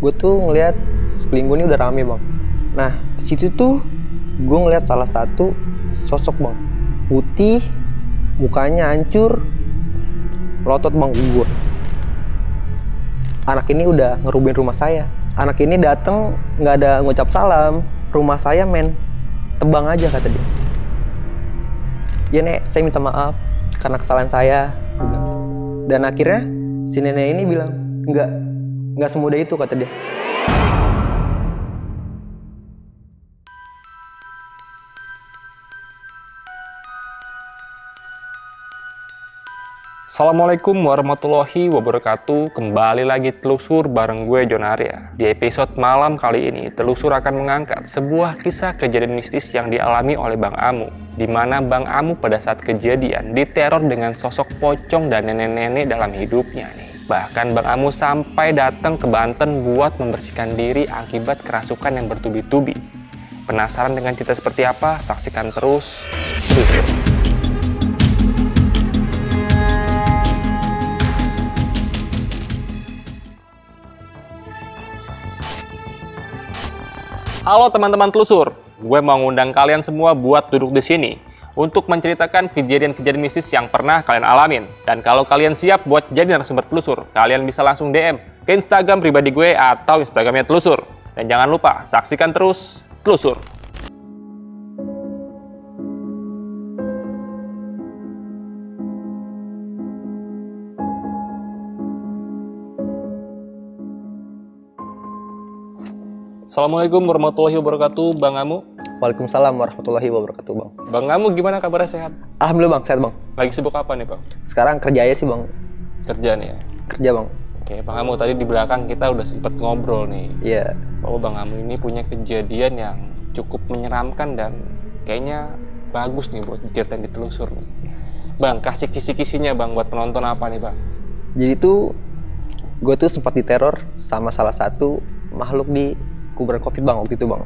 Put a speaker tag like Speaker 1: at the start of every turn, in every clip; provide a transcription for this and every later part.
Speaker 1: gue tuh ngeliat sekeliling gue ini udah rame bang. Nah di situ tuh gue ngeliat salah satu sosok bang, putih, mukanya hancur, melotot bang ke gue. Anak ini udah ngerubuhin rumah saya. Anak ini dateng nggak ada ngucap salam, rumah saya men tebang aja kata dia. Ya nek, saya minta maaf karena kesalahan saya, gue bilang. Dan akhirnya si nenek ini bilang nggak semudah itu kata dia.
Speaker 2: Assalamualaikum warahmatullahi wabarakatuh. Kembali lagi Telusur bareng gue Jon Arya. Di episode malam kali ini, Telusur akan mengangkat sebuah kisah kejadian mistis yang dialami oleh Bang Amu, di mana Bang Amu pada saat kejadian diteror dengan sosok pocong dan nenek-nenek dalam hidupnya nih. Bahkan Bang Amu sampai datang ke Banten buat membersihkan diri akibat kerasukan yang bertubi-tubi. Penasaran dengan cerita seperti apa? Saksikan terus. Halo teman-teman Telusur, gue mau ngundang kalian semua buat duduk di sini untuk menceritakan kejadian-kejadian mistis yang pernah kalian alamin. Dan kalau kalian siap buat jadi narasumber Telusur, kalian bisa langsung DM ke Instagram pribadi gue atau Instagramnya Telusur. Dan jangan lupa saksikan terus Telusur. Assalamualaikum warahmatullahi wabarakatuh, Bang Amu.
Speaker 1: Waalaikumsalam warahmatullahi wabarakatuh bang.
Speaker 2: Bang Amu gimana kabarnya, sehat?
Speaker 1: Alhamdulillah bang, sehat bang.
Speaker 2: Lagi sibuk apa nih Bang?
Speaker 1: Sekarang kerja aja sih bang.
Speaker 2: Kerja nih ya?
Speaker 1: Kerja bang.
Speaker 2: Oke, Bang Amu, tadi di belakang kita udah sempet ngobrol nih.
Speaker 1: Iya.
Speaker 2: Bahwa Bang Amu ini punya kejadian yang cukup menyeramkan dan kayaknya bagus nih buat diceritain di Telusur nih. Bang, kasih kisi-kisinya Bang buat penonton apa nih Bang?
Speaker 1: Jadi tuh gue tuh sempat diteror sama salah satu makhluk di kuburan COVID bang waktu itu bang.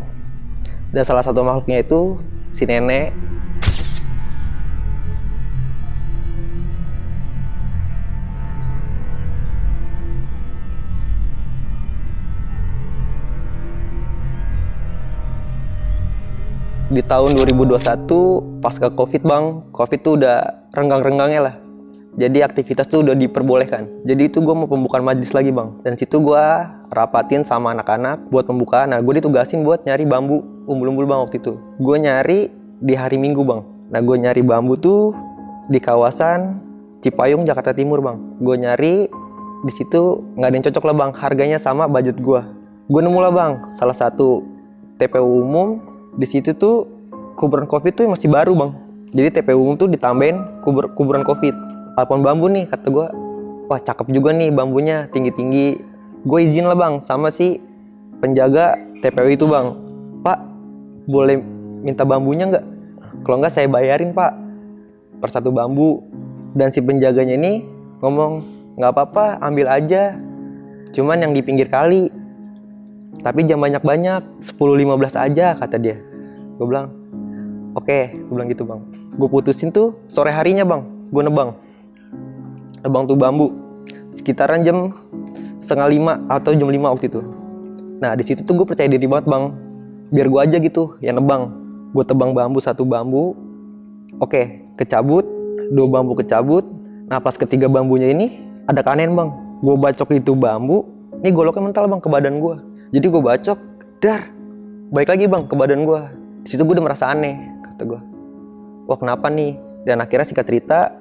Speaker 1: Dan salah satu makhluknya itu si nenek. Di tahun 2021 pasca COVID bang, COVID tuh udah renggang-renggangnya lah. Jadi aktivitas tuh udah diperbolehkan. Jadi itu gue mau pembukaan majelis lagi bang. Dan situ gue rapatin sama anak-anak buat pembukaan. Nah gue ditugasin buat nyari bambu umbul-umbul bang waktu itu. Gue nyari di hari Minggu bang. Nah gue nyari bambu tuh di kawasan Cipayung, Jakarta Timur bang. Gue nyari di situ nggak ada yang cocok lah bang. Harganya sama budget gue. Gue nemu lah bang salah satu TPU umum. Di situ tuh kuburan COVID tuh masih baru bang. Jadi TPU umum tuh ditambahin kuburan COVID. Alpon bambu nih kata gue, wah cakep juga nih bambunya, tinggi-tinggi. Gue izin lah bang sama si penjaga TPU itu bang, Pak boleh minta bambunya nggak? Kalau nggak saya bayarin pak per satu bambu. Dan si penjaganya ini ngomong, nggak apa-apa ambil aja, cuman yang di pinggir kali, tapi jangan banyak-banyak, 10-15 aja kata dia. Gue bilang oke, gue bilang gitu bang. Gue putusin tuh sore harinya bang, gue nebang tuh bambu sekitaran jam 4:30 atau jam 5 waktu itu. Nah di situ tuh gue percaya diri banget bang, biar gue aja gitu yang nebang. Gue tebang satu bambu, oke kecabut, 2 bambu kecabut. Nah pas ketiga bambunya ini ada keanehan bang. Gue bacok itu bambu, ini goloknya mental bang ke badan gue. Jadi gue bacok, dar, balik lagi bang ke badan gue. Di situ gue udah merasa aneh, kata gue. Wah kenapa nih? Dan akhirnya singkat cerita,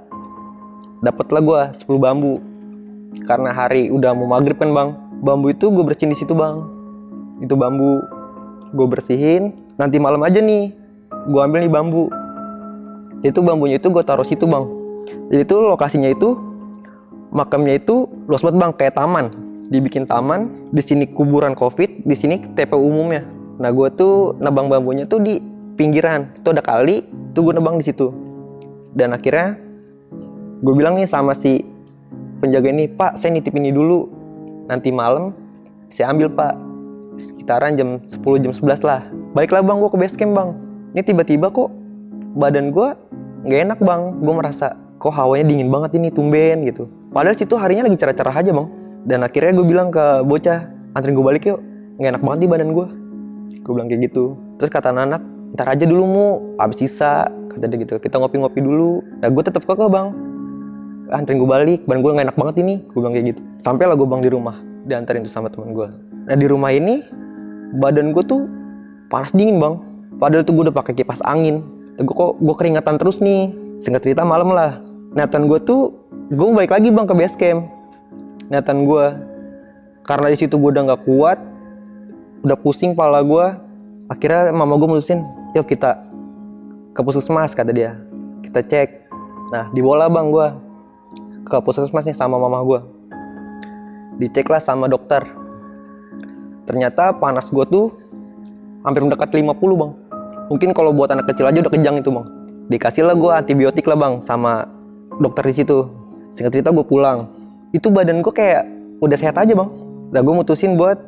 Speaker 1: dapatlah gue 10 bambu. Karena hari udah mau maghrib kan bang, bambu itu gue bersihin di situ bang. Itu bambu gue bersihin. Nanti malam aja nih, gue ambil nih bambu. Itu bambunya itu gue taruh situ bang. Jadi itu lokasinya itu, makamnya itu luas banget bang, kayak taman. Dibikin taman, di sini kuburan COVID, di sini TPU umumnya. Nah gue tuh nebang bambunya tuh di pinggiran. Itu ada kali, tuh gue nebang di situ. Dan akhirnya gue bilang nih sama si penjaga ini, Pak saya nitip ini dulu, nanti malam saya ambil pak. Sekitaran jam 10, jam 11 lah. Baiklah bang, gue ke base camp bang. Ini tiba-tiba kok badan gue gak enak bang. Gue merasa kok hawanya dingin banget ini, tumben gitu. Padahal situ harinya lagi cerah-cerah aja bang. Dan akhirnya gue bilang ke bocah, anterin gue balik yuk, nggak enak banget di badan gue bilang kayak gitu. Terus kata anak, ntar aja dulu Mu, abis sisa, kata dia gitu, kita ngopi-ngopi dulu. Nah gue tetap kekeh bang, anterin gue balik, badan gue nggak enak banget ini, gue bilang kayak gitu. Sampai lah gue bang di rumah, dianterin tuh sama teman gue. Nah di rumah ini badan gue tuh panas dingin bang, padahal tuh gue udah pakai kipas angin. Gue keringatan terus nih. Singkat cerita malam lah, niatan gue tuh gue balik lagi bang ke base camp. Niatan gue, karena di situ gue udah nggak kuat, udah pusing kepala gue. Akhirnya mama gue mutusin, yuk kita ke puskesmas, kata dia. Kita cek. Nah dibawa bang gue ke puskesmas nih sama mama gue. Dicek lah sama dokter. Ternyata panas gue tuh hampir mendekat 50 bang. Mungkin kalau buat anak kecil aja udah kejang itu bang. Dikasih lah gue antibiotik lah bang sama dokter di situ. Singkat cerita gue pulang. Itu badan gue kayak udah sehat aja bang. Udah gue mutusin buat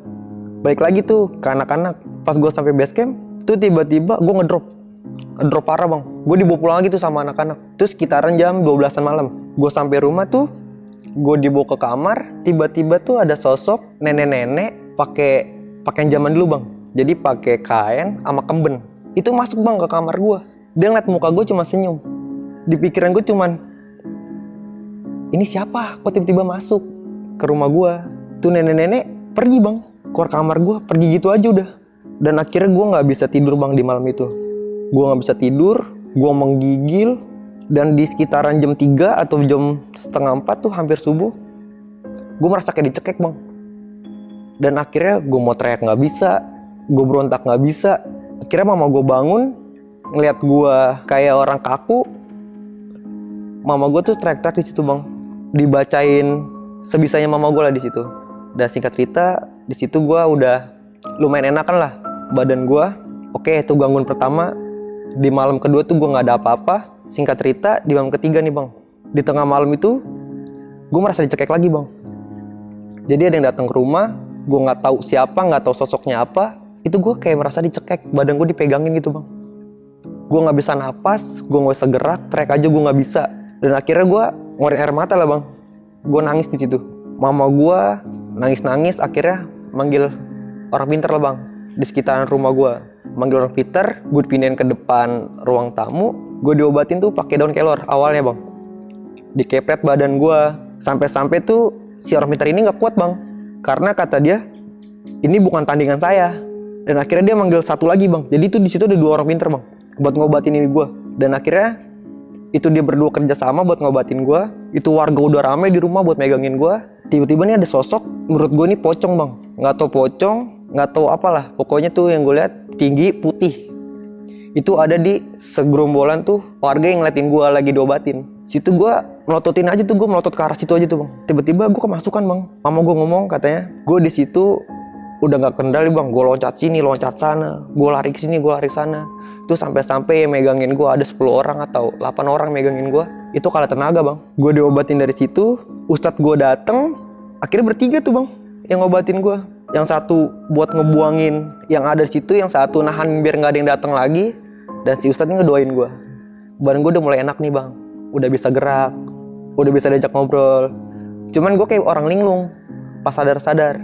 Speaker 1: balik lagi tuh ke anak-anak. Pas gue sampai base camp, tuh tiba-tiba gue ngedrop parah bang. Gue dibawa pulang lagi tuh sama anak-anak. Terus sekitaran jam 12-an malam. Gue sampai rumah tuh, gue dibawa ke kamar. Tiba-tiba tuh ada sosok nenek-nenek pakai pakaian zaman dulu bang. Jadi pakai kain sama kemben. Itu masuk bang ke kamar gue. Dia ngeliat muka gue cuma senyum. Di pikiran gue cuman, ini siapa? Kok tiba-tiba masuk ke rumah gue? Tuh nenek-nenek pergi bang, keluar kamar gue, pergi gitu aja udah. Dan akhirnya gue nggak bisa tidur bang di malam itu. Gue nggak bisa tidur, gue menggigil. Dan di sekitaran jam 3 atau jam setengah 4 tuh hampir subuh, gue merasa kayak dicekek bang. Dan akhirnya gue mau teriak nggak bisa, gue berontak nggak bisa. Akhirnya mama gue bangun, ngeliat gue kayak orang kaku. Mama gue tuh teriak-teriak di situ bang, dibacain sebisanya mama gue lah di situ. Dan singkat cerita, di situ gue udah lumayan enakan lah badan gue. Oke, itu gangguan pertama. Di malam kedua tuh gue nggak ada apa-apa. Singkat cerita, di malam ketiga nih bang, di tengah malam itu gue merasa dicekek lagi bang. Jadi ada yang datang ke rumah, gue nggak tahu siapa, nggak tahu sosoknya apa. Itu gue kayak merasa dicekek, badan gue dipegangin gitu bang. Gue nggak bisa napas, gue nggak bisa gerak, teriak aja gue nggak bisa. Dan akhirnya gue ngeluarin air mata lah bang. Gue nangis di situ. Mama gue nangis-nangis, akhirnya manggil orang pintar lah bang di sekitaran rumah gue. Manggil orang pintar, gue dipindahin ke depan ruang tamu. Gue diobatin tuh pakai daun kelor awalnya bang. Dikepret badan gue, sampai-sampai tuh si orang pintar ini nggak kuat bang. Karena kata dia, ini bukan tandingan saya. Dan akhirnya dia manggil satu lagi bang. Jadi tuh di situ ada 2 orang pintar bang buat ngobatin ini gue. Dan akhirnya itu dia berdua kerja sama buat ngobatin gue. Itu warga udah rame di rumah buat megangin gue. Tiba-tiba nih ada sosok, menurut gue nih pocong bang. Nggak tahu pocong, nggak tahu apalah. Pokoknya tuh yang gue lihat tinggi, putih. Itu ada di segerombolan tuh warga yang ngeliatin gue lagi diobatin. Situ gue melototin aja tuh, gue melotot ke arah situ aja tuh bang. Tiba-tiba gue kemasukan bang. Mama gue ngomong katanya, gue di situ udah nggak kendali bang. Gue loncat sini, loncat sana, gue lari ke sini, gue lari sana. Itu sampai-sampai megangin gue ada 10 orang atau 8 orang megangin gue. Itu kalah tenaga bang. Gue diobatin dari situ. Ustadz gue dateng. Akhirnya bertiga tuh bang yang ngobatin gue. Yang satu buat ngebuangin yang ada di situ, yang satu nahan biar nggak ada yang datang lagi. Dan si ustadz ini ngedoain gue. Badan gue udah mulai enak nih bang. Udah bisa gerak, udah bisa diajak ngobrol. Cuman gue kayak orang linglung pas sadar-sadar.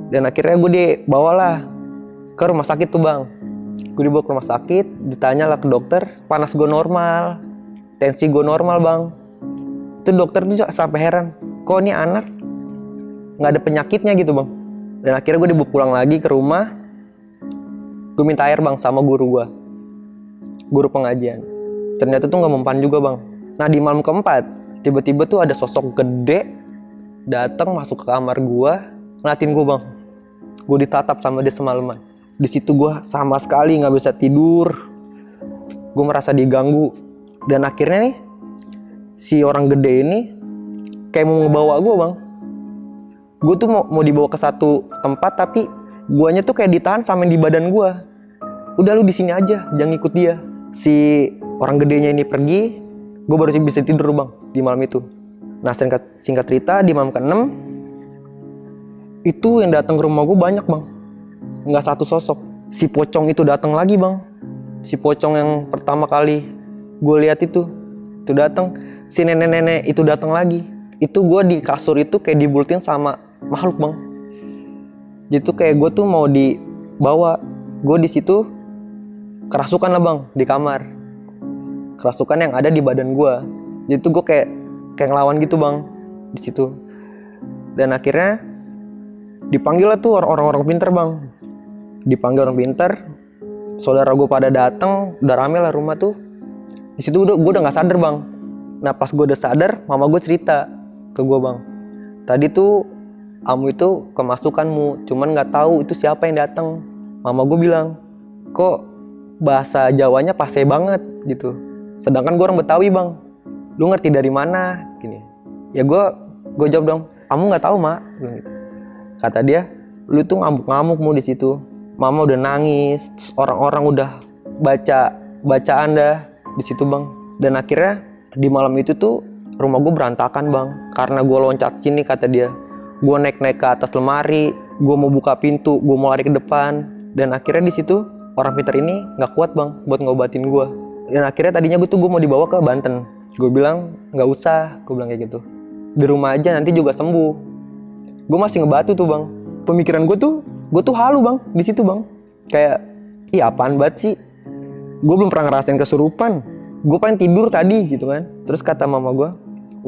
Speaker 1: Dan akhirnya gue dibawalah ke rumah sakit tuh bang. Gue dibawa ke rumah sakit, ditanya lah ke dokter, panas gue normal, tensi gue normal bang. Itu dokter tuh sampai heran, kok ini anak nggak ada penyakitnya gitu bang. Dan akhirnya gue dibawa pulang lagi ke rumah. Gue minta air bang sama guru gue, guru pengajian. Ternyata tuh nggak mempan juga bang. Nah di malam keempat, tiba-tiba tuh ada sosok gede datang masuk ke kamar gue, ngeliatin gue bang. Gue ditatap sama dia semalaman. Di situ gue sama sekali nggak bisa tidur. Gue merasa diganggu. Dan akhirnya nih si orang gede ini kayak mau ngebawa gue bang. Gue tuh mau dibawa ke satu tempat, tapi guanya tuh kayak ditahan sama di badan gue. Udah lu di sini aja, jangan ikut dia. Si orang gedenya ini pergi, gue baru bisa tidur bang di malam itu. Nah singkat cerita, di malam ke-6 itu yang datang ke rumah gue banyak bang, nggak satu sosok. Si pocong itu datang lagi bang. Si pocong yang pertama kali gue lihat itu datang, si nenek-nenek itu datang lagi. Itu gue di kasur itu kayak dibultin sama makhluk bang. Jadi tuh kayak gue tuh mau dibawa. Gue di situ kerasukan lah bang di kamar. Kerasukan yang ada di badan gue. Jadi tuh gue kayak ngelawan gitu bang di situ. Dan akhirnya dipanggil lah tuh orang-orang pinter bang. Dipanggil orang pinter. Saudara gue pada datang, udah rame lah rumah tuh. Di situ gue udah nggak sadar bang. Nah pas gue udah sadar, mama gue cerita ke gue bang. Tadi tuh Amu itu kemasukanmu, cuman nggak tahu itu siapa yang datang. Mama gue bilang, kok bahasa Jawanya pase banget gitu. Sedangkan gue orang Betawi bang. Lu ngerti dari mana? Gini. Ya gue jawab dong, kamu nggak tahu mak. Bilang gitu. Kata dia, lu tuh ngamuk-ngamuk mu di situ. Mama udah nangis, orang-orang udah bacaan dah di situ bang. Dan akhirnya di malam itu tuh rumah gue berantakan bang, karena gue loncat sini kata dia. Gue naik ke atas lemari, gue mau buka pintu, gue mau lari ke depan. Dan akhirnya di situ orang pintar ini nggak kuat bang buat ngobatin gue. Dan akhirnya tadinya gue mau dibawa ke Banten. Gue bilang nggak usah, gue bilang kayak gitu. Di rumah aja nanti juga sembuh. Gue masih ngebatu tuh bang. Pemikiran gue tuh halu bang di situ bang. Kayak, ih apaan banget sih? Gue belum pernah ngerasain kesurupan. Gue pengen tidur tadi gitu kan. Terus kata mama gue,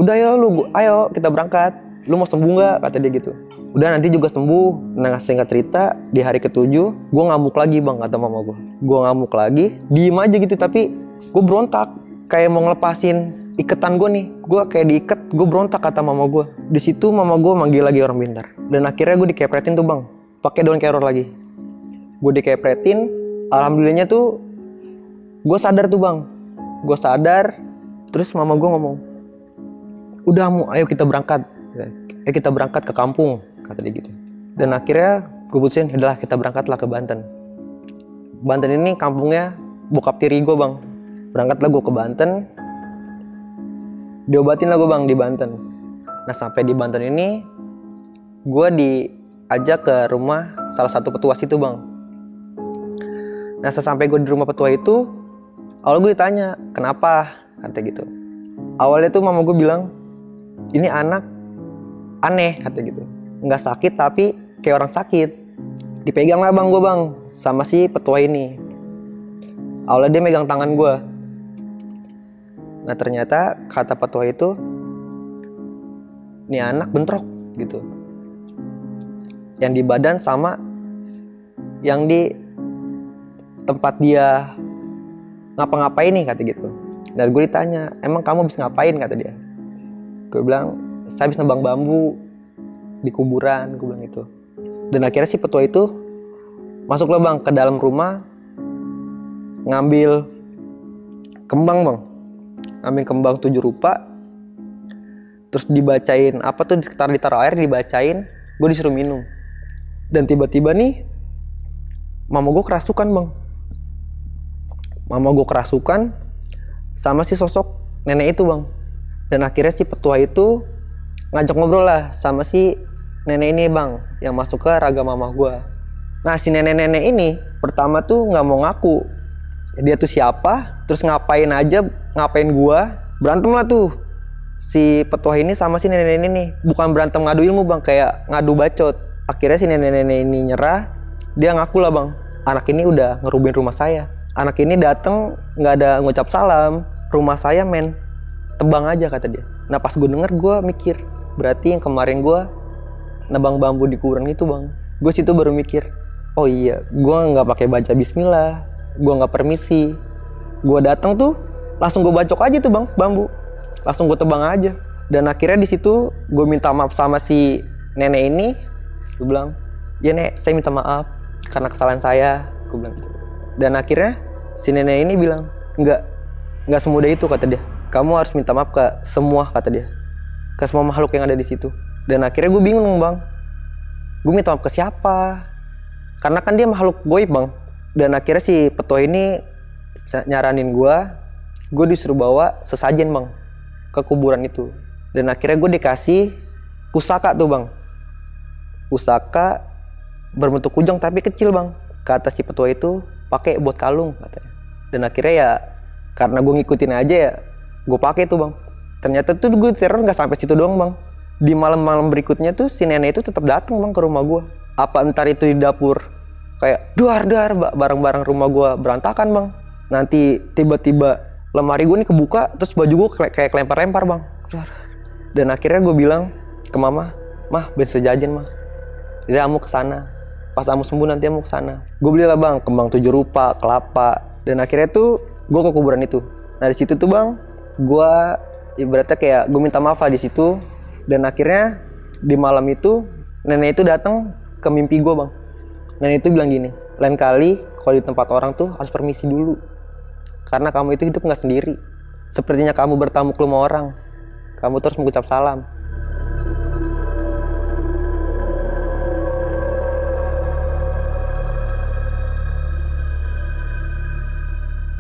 Speaker 1: udah ya lu, ayo kita berangkat. Lu mau sembuh nggak? Kata dia gitu. Udah nanti juga sembuh. Nah singkat cerita di hari ke-7 gue ngamuk lagi bang kata mama gue. Gue ngamuk lagi, diem aja gitu tapi gue berontak. Kayak mau ngelepasin iketan gue nih. Gue kayak diikat, gue berontak kata mama gue. Di situ mama gue manggil lagi orang pintar. Dan akhirnya gue dikepretin tuh bang. Pakai daun keror lagi. Gue dikepretin. Alhamdulillahnya tuh gue sadar tuh bang. Gue sadar. Terus mama gue ngomong, udah mu, ayo kita berangkat. Ayo kita berangkat ke kampung, kata dia gitu. Dan akhirnya gue putusin, udahlah kita berangkatlah ke Banten. Banten ini kampungnya bokap tiri gue bang. Berangkatlah gue ke Banten. Diobatin lah gue bang di Banten. Nah sampai di Banten ini gue diajak ke rumah salah satu petua situ bang. Nah sesampai gue di rumah petua itu, awal gue ditanya kenapa, kata gitu. Awalnya tuh mama gue bilang, ini anak aneh, kata gitu. Nggak sakit tapi kayak orang sakit. Dipegang lah bang gue bang sama si petua ini. Awalnya dia megang tangan gue. Nah ternyata kata petua itu, ini anak bentrok gitu. Yang di badan sama yang di tempat dia ngapa-ngapain nih, kata gitu. Dan gue ditanya, emang kamu bisa ngapain, kata dia. Gue bilang, saya bisa nebang bambu di kuburan, gue bilang gitu. Dan akhirnya si petua itu masuklah bang ke dalam rumah, ngambil kembang bang, ngambil kembang 7 rupa, terus dibacain apa tuh, ditaruh air, dibacain, gue disuruh minum. Dan tiba-tiba nih mama gue kerasukan bang. Mama gue kerasukan sama si sosok nenek itu bang. Dan akhirnya si petua itu ngajak ngobrol lah sama si nenek ini bang, yang masuk ke raga mama gue. Nah si nenek-nenek ini pertama tuh nggak mau ngaku dia tuh siapa, terus ngapain gue. Berantem lah tuh si petua ini sama si nenek-nenek ini. Bukan berantem ngadu ilmu bang, kayak ngadu bacot. Akhirnya si nenek-nenek ini nyerah. Dia ngaku lah bang, anak ini udah ngerubuhin rumah saya. Anak ini datang nggak ada ngucap salam, rumah saya men tebang aja, kata dia. Nah pas gue denger, gue mikir, berarti yang kemarin gue nebang bambu di kuburan itu bang. Gue situ baru mikir, oh iya, gue nggak pakai baca bismillah, gue nggak permisi. Gue datang tuh langsung gue bacok aja tuh bang bambu, langsung gue tebang aja. Dan akhirnya di situ gue minta maaf sama si nenek ini. Gue bilang, ya nek, saya minta maaf karena kesalahan saya, gue bilang gitu. Dan akhirnya si nenek ini bilang, nggak semudah itu, kata dia. Kamu harus minta maaf ke semua, kata dia, ke semua makhluk yang ada di situ. Dan akhirnya gue bingung bang, gue minta maaf ke siapa? Karena kan dia makhluk goib bang. Dan akhirnya si petua ini nyaranin gue disuruh bawa sesajen bang ke kuburan itu. Dan akhirnya gue dikasih pusaka tuh bang, pusaka berbentuk kujang tapi kecil bang. Kata si petua itu, pakai buat kalung, katanya. Dan akhirnya ya Karena gue ngikutin aja ya, gue pakai tuh bang. Ternyata tuh gue teror nggak sampai situ doang bang. Di malam-malam berikutnya tuh si nenek itu tetap datang bang ke rumah gue. Apa entar itu di dapur kayak duar barang-barang rumah gue berantakan bang. Nanti tiba-tiba lemari gue nih kebuka, terus baju gue kayak kelempar-lempar bang. Dan akhirnya gue bilang ke mah beli sejajan mah. Jadi kamu kesana. Pas kamu sembuh nanti kamu kesana. Gue belilah bang kembang 7 rupa, kelapa. Dan akhirnya tuh gue ke kuburan itu. Nah di situ tuh bang, gue ibaratnya kayak gue minta maaf lah di situ. Dan akhirnya di malam itu nenek itu datang ke mimpi gue bang. Nenek itu bilang gini, lain kali kalau di tempat orang tuh harus permisi dulu. Karena kamu itu hidup nggak sendiri. Sepertinya kamu bertamu ke rumah orang, kamu terus mengucap salam.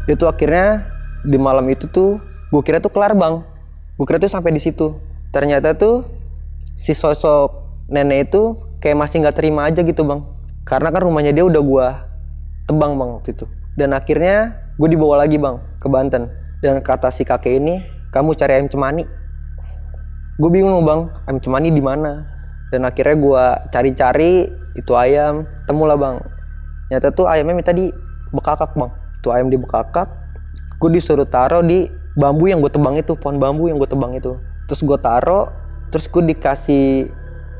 Speaker 1: Itu akhirnya di malam itu tuh gue kira tuh kelar bang. Gue kira tuh sampai di situ. Ternyata tuh si sosok nenek itu kayak masih nggak terima aja gitu bang. Karena kan rumahnya dia udah gue tebang bang waktu itu. Dan akhirnya gue dibawa lagi bang ke Banten. Dan kata si kakek ini, kamu cari ayam cemani. Gue bingung bang, ayam cemani di mana? Dan akhirnya gue cari-cari itu ayam, temulah bang. Nyata tuh ayamnya minta dibekakak bang. Itu ayam dibekakak, gue disuruh taruh di bambu yang gue tebang itu, pohon bambu yang gue tebang itu. Terus gue taruh, terus gue dikasih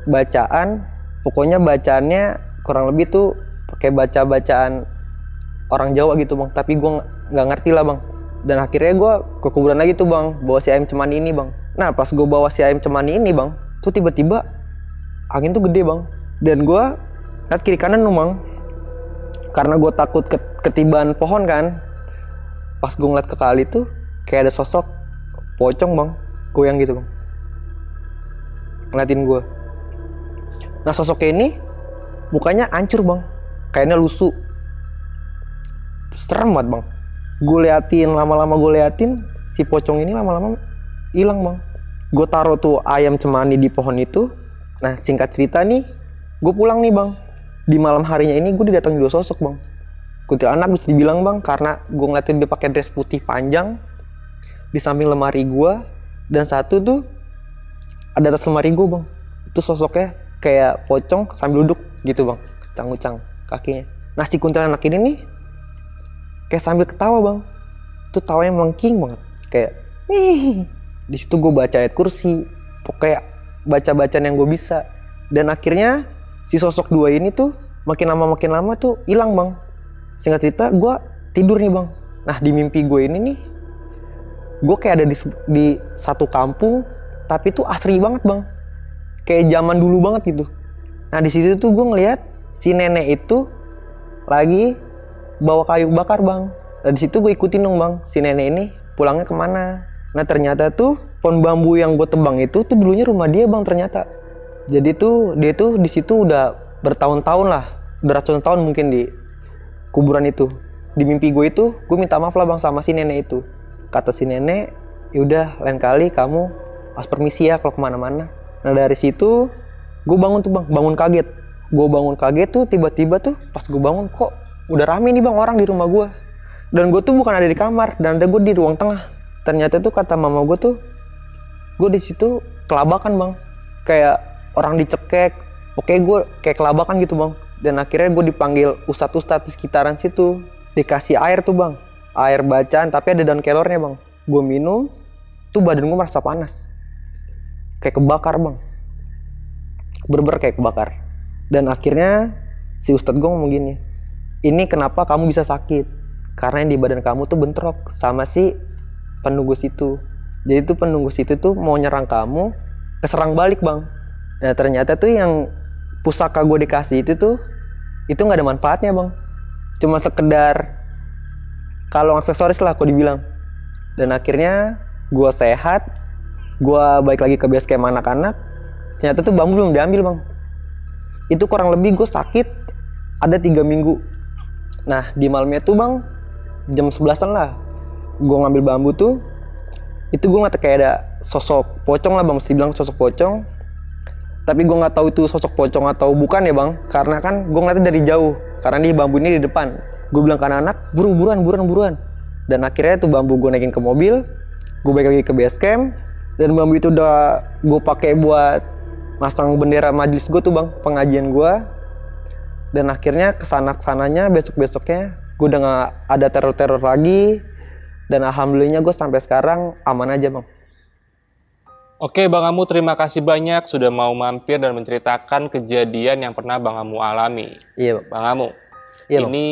Speaker 1: bacaan. Pokoknya bacaannya kurang lebih tuh pakai bacaan orang Jawa gitu bang. Tapi gue nggak ngerti lah bang. Dan akhirnya gue ke kuburan lagi tuh bang, bawa si ayam cemani ini bang. Nah pas gue bawa si ayam cemani ini bang, tuh tiba-tiba angin tuh gede bang. Dan gue lihat kiri kanan tuh bang. Karena gue takut ketibaan pohon kan. Pas gue ngeliat ke kali tuh kayak ada sosok pocong bang, goyang gitu bang, ngeliatin gue. Nah sosoknya ini mukanya hancur bang, kayaknya lusuh, serem banget bang. Gue liatin, lama-lama gue liatin si pocong ini lama-lama hilang bang. Gue taruh tuh ayam cemani di pohon itu. Nah singkat cerita nih, gue pulang nih bang. Di malam harinya ini gue didatangi 2 sosok bang. Kuntilanak bisa dibilang bang, karena gue ngeliatin dia pakai dress putih panjang di samping lemari gue, dan satu tuh ada atas lemari gue bang. Itu sosoknya kayak pocong sambil duduk gitu bang, kecang-kucang kakinya. Nah si kuntilanak ini nih kayak sambil ketawa bang. Itu tawanya melengking banget, kayak nih. Di situ gue baca ayat kursi, pokoknya baca-bacaan yang gue bisa. Dan akhirnya si sosok 2 ini tuh makin lama tuh hilang bang. Singkat cerita gue tidur nih bang. Nah di mimpi gue ini nih, gue kayak ada di satu kampung, tapi tuh asri banget bang, kayak zaman dulu banget gitu. Nah di situ tuh gue ngeliat si nenek itu lagi bawa kayu bakar bang. Nah di situ gue ikutin dong bang, si nenek ini pulangnya kemana. Nah ternyata tuh pohon bambu yang gue tebang itu tuh dulunya rumah dia bang ternyata. Jadi tuh dia tuh di situ udah bertahun-tahun lah, beratus tahun mungkin di kuburan itu. Di mimpi gue itu, gue minta maaf lah bang sama si nenek itu. Kata si nenek, yaudah lain kali kamu harus permisi ya kalau kemana-mana. Nah dari situ, gue bangun tuh bang, bangun kaget. Gue bangun kaget tuh tiba-tiba tuh pas gue bangun kok udah rame nih bang orang di rumah gue. Dan gue tuh bukan ada di kamar, dan ada gue di ruang tengah. Ternyata tuh kata mama gue tuh, gue di situ kelabakan bang, kayak orang dicekek. Oke gue kayak kelabakan gitu bang. Dan akhirnya gue dipanggil ustadz-ustadz di sekitaran situ. Dikasih air tuh bang, air bacaan tapi ada daun kelornya bang. Gue minum, tuh badan gue merasa panas, kayak kebakar bang, bener-bener kayak kebakar. Dan akhirnya si ustadz gue ngomong gini, ini kenapa kamu bisa sakit? Karena yang di badan kamu tuh bentrok sama si penunggu situ. Jadi tuh penunggu situ tuh mau nyerang kamu, keserang balik bang. Nah ternyata tuh yang pusaka gue dikasih itu nggak ada manfaatnya bang, cuma sekedar kalau aksesoris lah aku dibilang. Dan akhirnya gue sehat, gue balik lagi ke base camp anak-anak. Ternyata tuh bambu belum diambil bang. Itu kurang lebih gue sakit ada 3 minggu. Nah di malamnya tuh bang, jam 11-an lah, gue ngambil bambu tuh. Itu gue ngeliat kayak ada sosok pocong lah bang, mesti bilang sosok pocong. Tapi gue nggak tahu itu sosok pocong atau bukan ya bang, karena kan gue ngeliatnya dari jauh, karena di bambu ini di depan. Gue bilang ke anak-anak, buruan. Dan akhirnya tuh bambu gue naikin ke mobil, gue balik lagi ke base camp, dan bambu itu udah gue pakai buat masang bendera majelis gue tuh bang, pengajian gue. Dan akhirnya kesananya besoknya gue udah gak ada teror lagi, dan alhamdulillahnya gue sampai sekarang aman aja bang.
Speaker 2: Oke Bang Amu, terima kasih banyak sudah mau mampir dan menceritakan kejadian yang pernah Bang Amu alami.
Speaker 1: Iya
Speaker 2: Bang Amu,
Speaker 1: iya,
Speaker 2: ini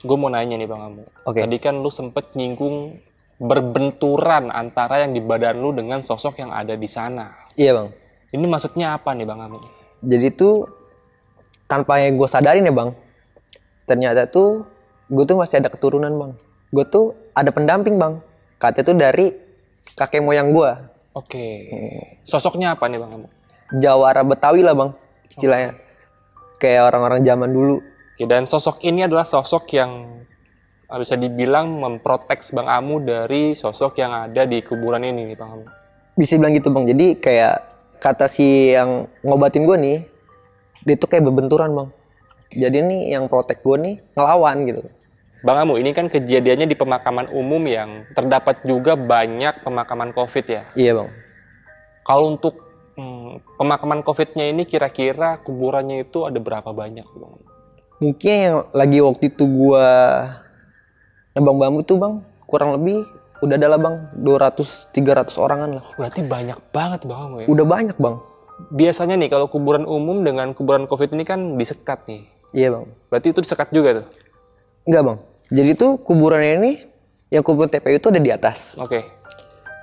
Speaker 2: gue mau nanya nih Bang Amu.
Speaker 1: Oke.
Speaker 2: Tadi kan lu sempet nyinggung berbenturan antara yang di badan lu dengan sosok yang ada di sana.
Speaker 1: Iya bang.
Speaker 2: Ini maksudnya apa nih Bang Amu?
Speaker 1: Jadi tuh tanpa yang gue sadarin ya bang, ternyata tuh gue tuh masih ada keturunan bang. Gue tuh ada pendamping bang, katanya tuh dari kakek moyang gue.
Speaker 2: Oke. Sosoknya apa nih Bang Amu?
Speaker 1: Jawara Betawi lah bang, istilahnya. Kayak orang-orang zaman dulu.
Speaker 2: Oke, dan sosok ini adalah sosok yang bisa dibilang memprotek Bang Amu dari sosok yang ada di kuburan ini nih Bang Amu.
Speaker 1: Bisa bilang gitu bang, jadi kayak kata si yang ngobatin gue nih, dia tuh kayak berbenturan bang. Jadi nih yang protek gue nih ngelawan gitu.
Speaker 2: Bang Amu, ini kan kejadiannya di pemakaman umum yang terdapat juga banyak pemakaman COVID ya.
Speaker 1: Iya bang.
Speaker 2: Kalau untuk pemakaman COVID-nya ini kira-kira kuburannya itu ada berapa banyak Bang?
Speaker 1: Mungkin yang lagi waktu itu gue nebang bambu tuh bang, kurang lebih udah adalah bang 200-300 orangan lah.
Speaker 2: Berarti banyak banget Bang Amu ya?
Speaker 1: Udah banyak bang.
Speaker 2: Biasanya nih kalau kuburan umum dengan kuburan COVID ini kan disekat nih.
Speaker 1: Iya bang.
Speaker 2: Berarti itu disekat juga tuh?
Speaker 1: Enggak bang. Jadi tuh kuburannya ini, yang kuburan TPU itu ada di atas.
Speaker 2: Oke.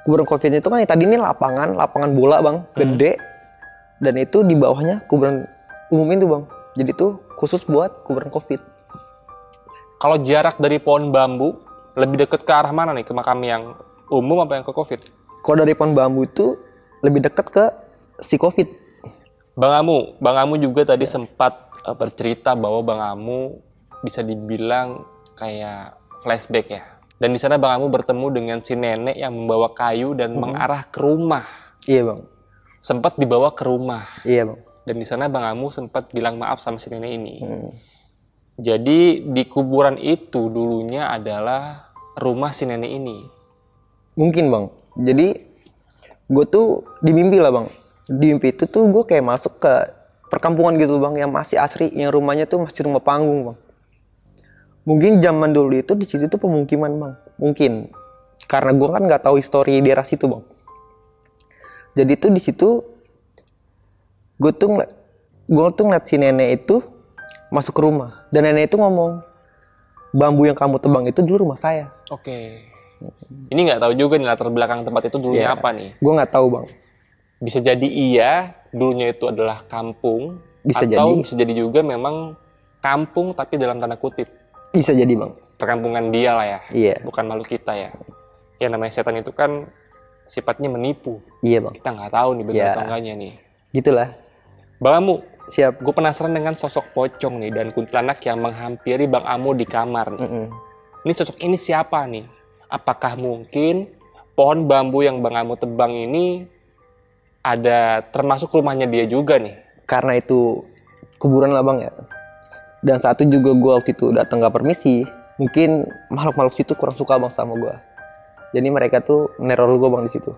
Speaker 1: Kuburan COVID itu kan tadi ini lapangan bola bang, gede. Dan itu di bawahnya kuburan umum itu bang. Jadi tuh khusus buat kuburan COVID.
Speaker 2: Kalau jarak dari pohon bambu, lebih dekat ke arah mana nih? Ke makam yang umum apa yang ke COVID?
Speaker 1: Kalau dari pohon bambu itu lebih dekat ke si COVID.
Speaker 2: Bang Amu juga tadi sempat bercerita bahwa Bang Amu bisa dibilang kayak flashback ya. Dan di sana Bang Amu bertemu dengan si nenek yang membawa kayu dan mengarah ke rumah.
Speaker 1: Iya bang.
Speaker 2: Sempat dibawa ke rumah.
Speaker 1: Iya bang.
Speaker 2: Dan di sana Bang Amu sempat bilang maaf sama si nenek ini. Jadi di kuburan itu dulunya adalah rumah si nenek ini.
Speaker 1: Mungkin bang. Jadi gue tuh di mimpi lah bang. Di mimpi itu tuh gue kayak masuk ke perkampungan gitu bang, yang masih asri, yang rumahnya tuh masih rumah panggung bang. Mungkin zaman dulu itu di situ tuh pemukiman bang, mungkin karena gue kan nggak tahu histori daerah situ bang. Jadi tuh di situ gue tuh ngeliat si nenek itu masuk ke rumah, dan nenek itu ngomong, bambu yang kamu tebang itu dulu rumah saya.
Speaker 2: Oke. Ini nggak tahu juga nih latar belakang tempat itu dulunya apa nih?
Speaker 1: Gue nggak tahu bang.
Speaker 2: Bisa jadi iya dulunya itu adalah kampung,
Speaker 1: Bisa
Speaker 2: bisa jadi juga memang kampung tapi dalam tanda kutip.
Speaker 1: Bisa jadi bang.
Speaker 2: Perkampungan dia lah ya,
Speaker 1: Iya.
Speaker 2: bukan makhluk kita ya. Yang namanya setan itu kan sifatnya menipu.
Speaker 1: Iya bang.
Speaker 2: Kita nggak tahu nih benar
Speaker 1: Iya.
Speaker 2: atau enggaknya nih.
Speaker 1: Gitulah.
Speaker 2: Bang Amu,
Speaker 1: Siap.
Speaker 2: gue penasaran dengan sosok pocong nih dan kuntilanak yang menghampiri Bang Amu di kamar nih. Ini sosok ini siapa nih? Apakah mungkin pohon bambu yang Bang Amu tebang ini ada termasuk rumahnya dia juga nih?
Speaker 1: Karena itu kuburan lah bang ya. Dan saat itu juga gue waktu itu datang gak permisi. Mungkin makhluk-makhluk situ kurang suka bang sama gue. Jadi mereka tuh neror gue bang di situ.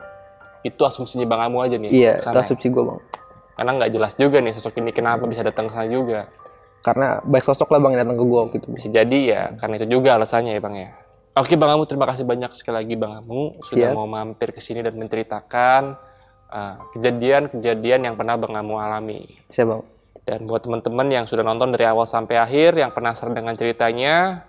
Speaker 2: Itu asumsinya Bang Amu aja nih?
Speaker 1: Iya, itu
Speaker 2: Sana.
Speaker 1: asumsi gue bang.
Speaker 2: Karena nggak jelas juga nih sosok ini kenapa bisa datang ke sana juga.
Speaker 1: Karena baik sosok lah bang yang datang ke gue waktu itu.
Speaker 2: Bisa jadi ya, karena itu juga alasannya ya Bang ya. Oke Bang Amu, terima kasih banyak sekali lagi Bang Amu sudah
Speaker 1: Siap.
Speaker 2: mau mampir ke sini dan menceritakan kejadian-kejadian yang pernah Bang Amu alami.
Speaker 1: Siap bang.
Speaker 2: Dan buat teman-teman yang sudah nonton dari awal sampai akhir, yang penasaran dengan ceritanya,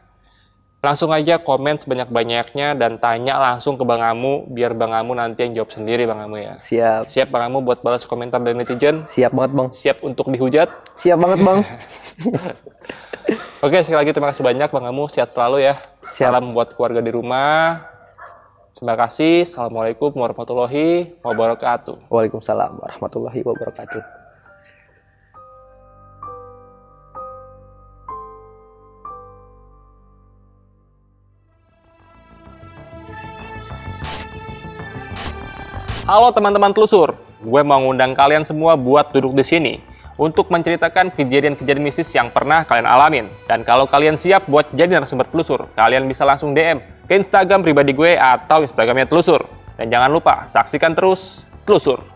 Speaker 2: langsung aja komen sebanyak-banyaknya dan tanya langsung ke Bang Amu, biar Bang Amu nanti yang jawab sendiri Bang Amu ya.
Speaker 1: Siap.
Speaker 2: Siap Bang Amu buat balas komentar dari netizen?
Speaker 1: Siap banget bang.
Speaker 2: Siap untuk dihujat?
Speaker 1: Siap banget bang.
Speaker 2: Oke, sekali lagi terima kasih banyak Bang Amu, sehat selalu ya.
Speaker 1: Siap.
Speaker 2: Salam buat keluarga di rumah. Terima kasih. Assalamualaikum warahmatullahi wabarakatuh.
Speaker 1: Waalaikumsalam warahmatullahi wabarakatuh.
Speaker 2: Halo teman-teman telusur, gue mau ngundang kalian semua buat duduk di sini untuk menceritakan kejadian-kejadian mistis yang pernah kalian alamin. Dan kalau kalian siap buat jadi narasumber telusur, kalian bisa langsung DM ke Instagram pribadi gue atau Instagramnya Telusur. Dan jangan lupa saksikan terus Telusur.